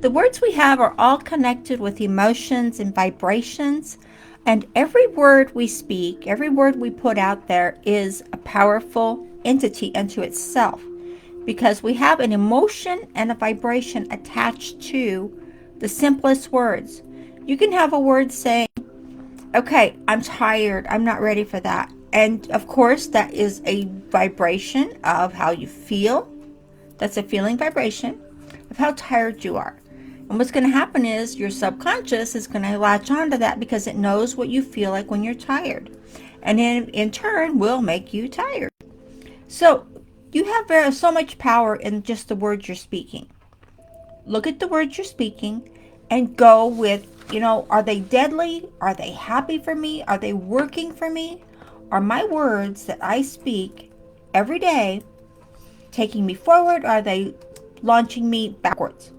The words we have are all connected with emotions and vibrations, and every word we speak, every word we put out there is a powerful entity unto itself, because we have an emotion and a vibration attached to the simplest words. You can have a word saying, okay, I'm tired, I'm not ready for that. And of course, that is a vibration of how you feel. That's a feeling vibration of how tired you are. And what's going to happen is your subconscious is going to latch onto that because it knows what you feel like when you're tired. And in turn will make you tired. So you have so much power in just the words you're speaking. Look at the words you're speaking and go with, are they deadly? Are they happy for me? Are they working for me? Are my words that I speak every day taking me forward? Are they launching me backwards?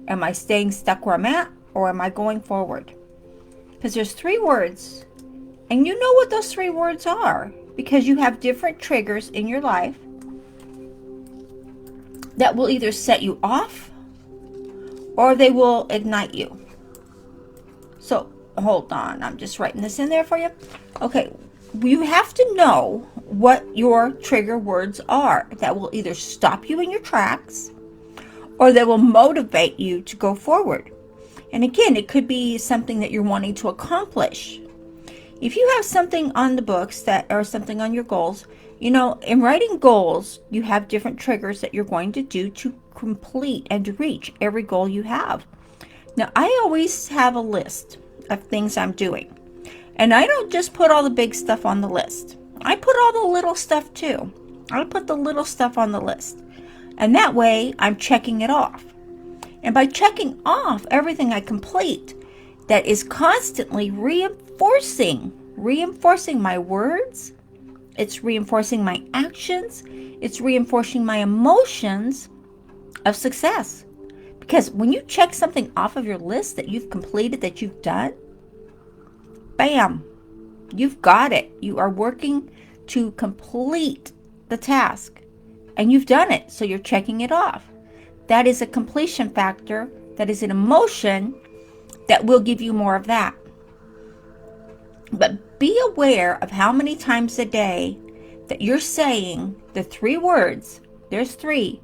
Am I staying stuck where I'm at, or am I going forward? Because there's 3 words, and you know what those 3 words are, because you have different triggers in your life that will either set you off or they will ignite you. So hold on, I'm just writing this in there for you. Okay, you have to know what your trigger words are that will either stop you in your tracks or they will motivate you to go forward. And again, it could be something that you're wanting to accomplish. If you have something on the books or something on your goals, in writing goals, you have different triggers that you're going to do to complete and to reach every goal you have. Now, I always have a list of things I'm doing. And I don't just put all the big stuff on the list. I put all the little stuff too. I put the little stuff on the list. And that way, I'm checking it off. And by checking off everything I complete, that is constantly reinforcing my words. It's reinforcing my actions. It's reinforcing my emotions of success. Because when you check something off of your list that you've completed, that you've done, bam, you've got it. You are working to complete the task. And you've done it, so you're checking it off. That is a completion factor. That is an emotion that will give you more of that. But be aware of how many times a day that you're saying the 3 words. There's 3.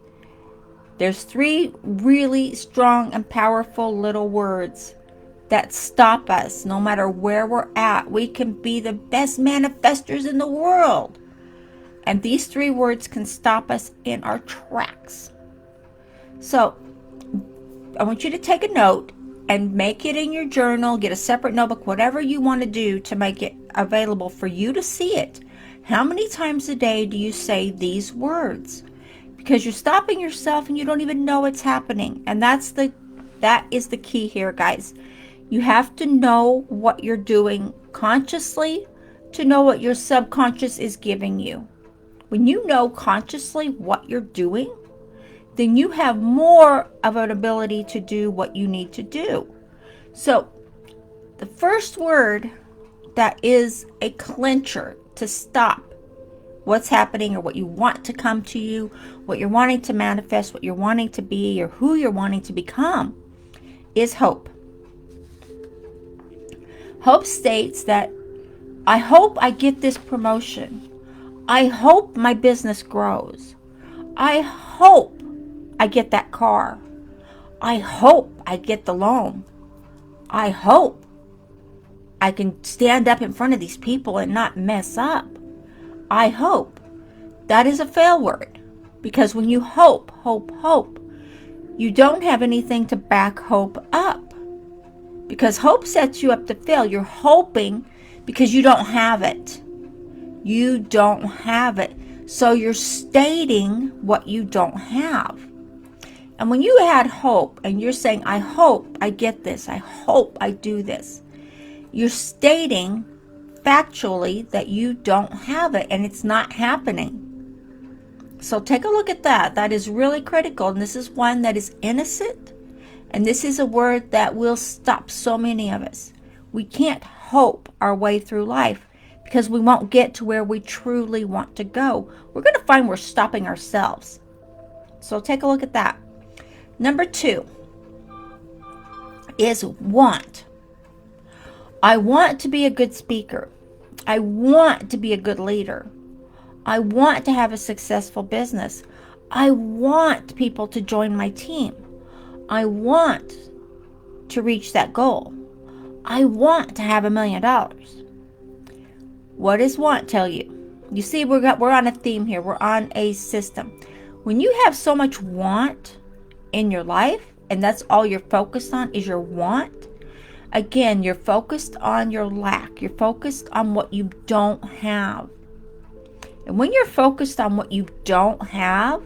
There's 3 really strong and powerful little words that stop us no matter where we're at. We can be the best manifestors in the world. And these 3 words can stop us in our tracks. So I want you to take a note and make it in your journal. Get a separate notebook, whatever you want to do to make it available for you to see it. How many times a day do you say these words? Because you're stopping yourself and you don't even know it's happening. And that is the key here, guys. You have to know what you're doing consciously to know what your subconscious is giving you. When you know consciously what you're doing, then you have more of an ability to do what you need to do. So the first word that is a clincher to stop what's happening or what you want to come to you, what you're wanting to manifest, what you're wanting to be, or who you're wanting to become, is hope. Hope states that I hope I get this promotion. I hope my business grows. I hope I get that car. I hope I get the loan. I hope I can stand up in front of these people and not mess up. I hope. That is a fail word. Because when you hope, you don't have anything to back hope up. Because hope sets you up to fail. You're hoping because you don't have it. You don't have it. So you're stating what you don't have. And when you had hope and you're saying, I hope I get this, I hope I do this, you're stating factually that you don't have it and it's not happening. So take a look at that. That is really critical. And this is one that is innocent. And this is a word that will stop so many of us. We can't hope our way through life because we won't get to where we truly want to go. We're going to find we're stopping ourselves. So take a look at that. Number 2, is want. I want to be a good speaker. I want to be a good leader. I want to have a successful business. I want people to join my team. I want to reach that goal. I want to have $1 million. What does want tell you? You see, we're on a theme here. We're on a system. When you have so much want in your life, and that's all you're focused on is your want, again, you're focused on your lack. You're focused on what you don't have. And when you're focused on what you don't have,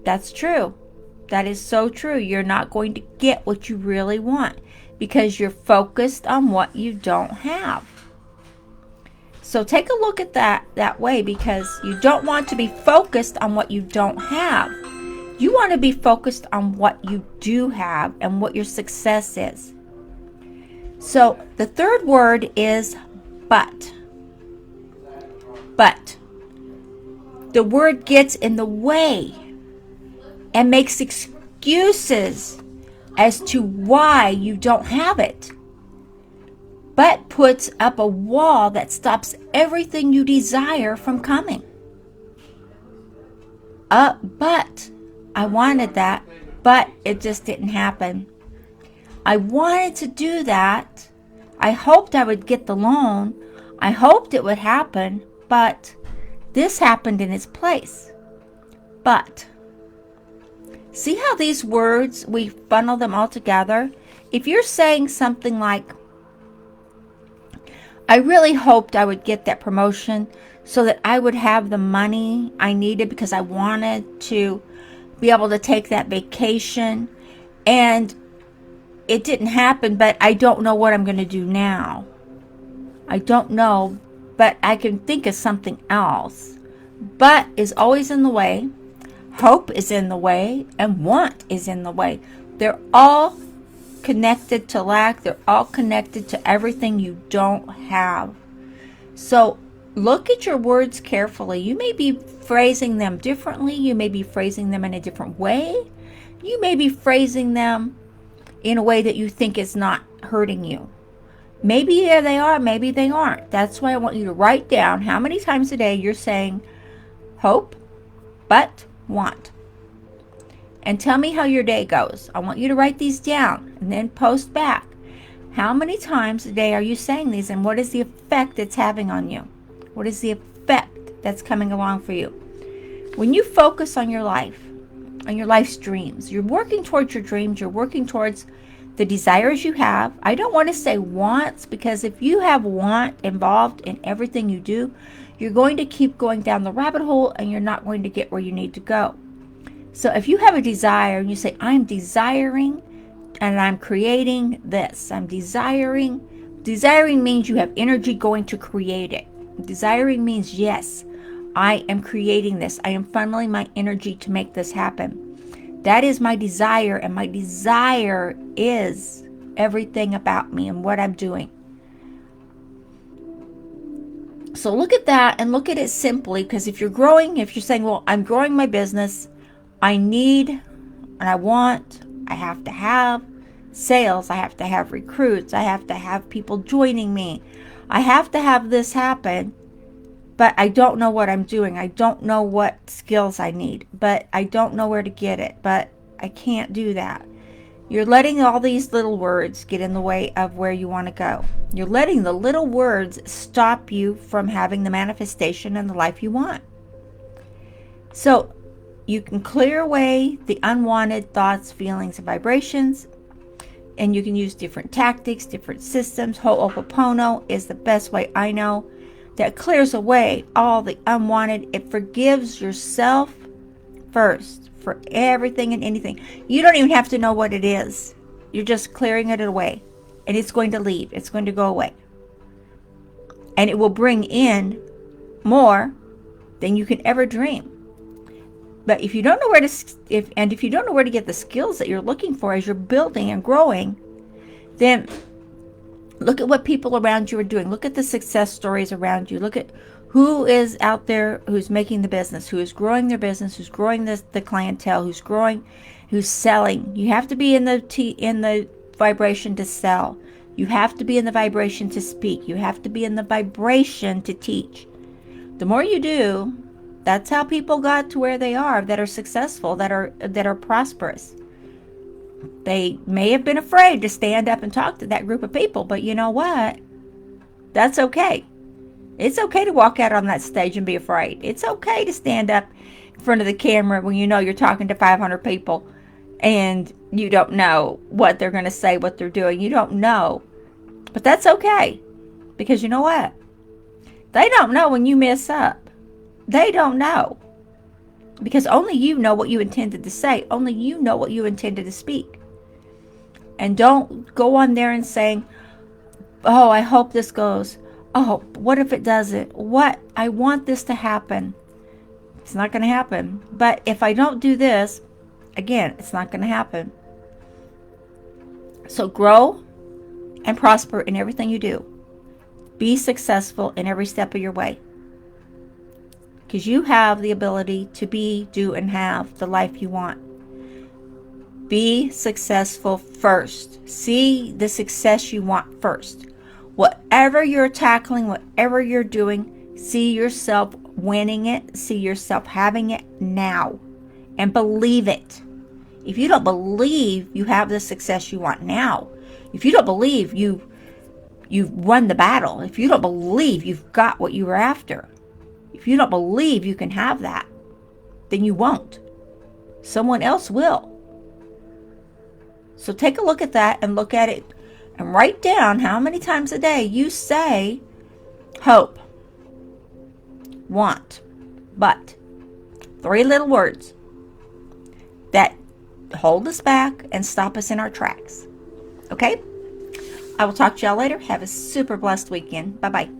that's true. That is so true. You're not going to get what you really want because you're focused on what you don't have. So take a look at that way, because you don't want to be focused on what you don't have. You want to be focused on what you do have and what your success is. So the third word is but. But. The word gets in the way and makes excuses as to why you don't have it. But puts up a wall that stops everything you desire from coming. But I wanted that, but it just didn't happen. I wanted to do that. I hoped I would get the loan. I hoped it would happen, but this happened in its place. But. See how these words, we funnel them all together? If you're saying something like, I really hoped I would get that promotion so that I would have the money I needed because I wanted to be able to take that vacation, and it didn't happen, but I don't know what I'm going to do now. I don't know, but I can think of something else. But is always in the way. Hope is in the way, and want is in the way. They're all connected to lack. They're all connected to everything you don't have. So look at your words carefully. You may be phrasing them differently. You may be phrasing them in a different way. You may be phrasing them in a way that you think is not hurting you. Maybe they are, maybe they aren't. That's why I want you to write down how many times a day you're saying hope, but want. And tell me how your day goes. I want you to write these down and then post back. How many times a day are you saying these, and what is the effect it's having on you? What is the effect that's coming along for you? When you focus on your life, on your life's dreams, you're working towards your dreams, you're working towards the desires you have. I don't want to say wants, because if you have want involved in everything you do, you're going to keep going down the rabbit hole and you're not going to get where you need to go. So if you have a desire and you say, I'm desiring and I'm creating this. I'm desiring. Desiring means you have energy going to create it. Desiring means, yes, I am creating this. I am funneling my energy to make this happen. That is my desire, and my desire is everything about me and what I'm doing. So look at that and look at it simply, because if you're growing, if you're saying, well, I'm growing my business, I need and I want, I have to have sales, I have to have recruits, I have to have people joining me, I have to have this happen, but I don't know what I'm doing. I don't know what skills I need, but I don't know where to get it, but I can't do that. You're letting all these little words get in the way of where you want to go. You're letting the little words stop you from having the manifestation and the life you want. So you can clear away the unwanted thoughts, feelings, and vibrations, and you can use different tactics, different systems. Ho'oponopono is the best way I know that clears away all the unwanted. It forgives yourself first for everything and anything. You don't even have to know what it is. You're just clearing it away, and it's going to leave. It's going to go away, and it will bring in more than you can ever dream. But if you don't know where to, if you don't know where to get the skills that you're looking for as you're building and growing, then look at what people around you are doing. Look at the success stories around you. Look at who is out there, who's making the business, who is growing their business, who's growing the clientele, who's growing who's selling. You have to be in the vibration to sell. You have to be in the vibration to speak. You have to be in the vibration to teach. The more you do, that's how people got to where they are, that are successful, that are prosperous. They may have been afraid to stand up and talk to that group of people, but you know what? That's okay. It's okay to walk out on that stage and be afraid. It's okay to stand up in front of the camera when you know you're talking to 500 people and you don't know what they're going to say, what they're doing. You don't know. But that's okay. Because you know what? They don't know when you mess up. They don't know. Because only you know what you intended to say. Only you know what you intended to speak. And don't go on there and saying, oh, I hope this goes. Oh, what if it doesn't? What? I want this to happen. It's not going to happen. But if I don't do this, again, it's not going to happen. So grow and prosper in everything you do. Be successful in every step of your way. Because you have the ability to be, do, and have the life you want. Be successful first. See the success you want first. Whatever you're tackling, whatever you're doing, see yourself winning it. See yourself having it now. And believe it. If you don't believe you have the success you want now, if you don't believe you've won the battle, if you don't believe you've got what you were after, if you don't believe you can have that, then you won't. Someone else will. So take a look at that and look at it and write down how many times a day you say hope, want, but. 3 little words that hold us back and stop us in our tracks. Okay? I will talk to y'all later. Have a super blessed weekend. Bye-bye.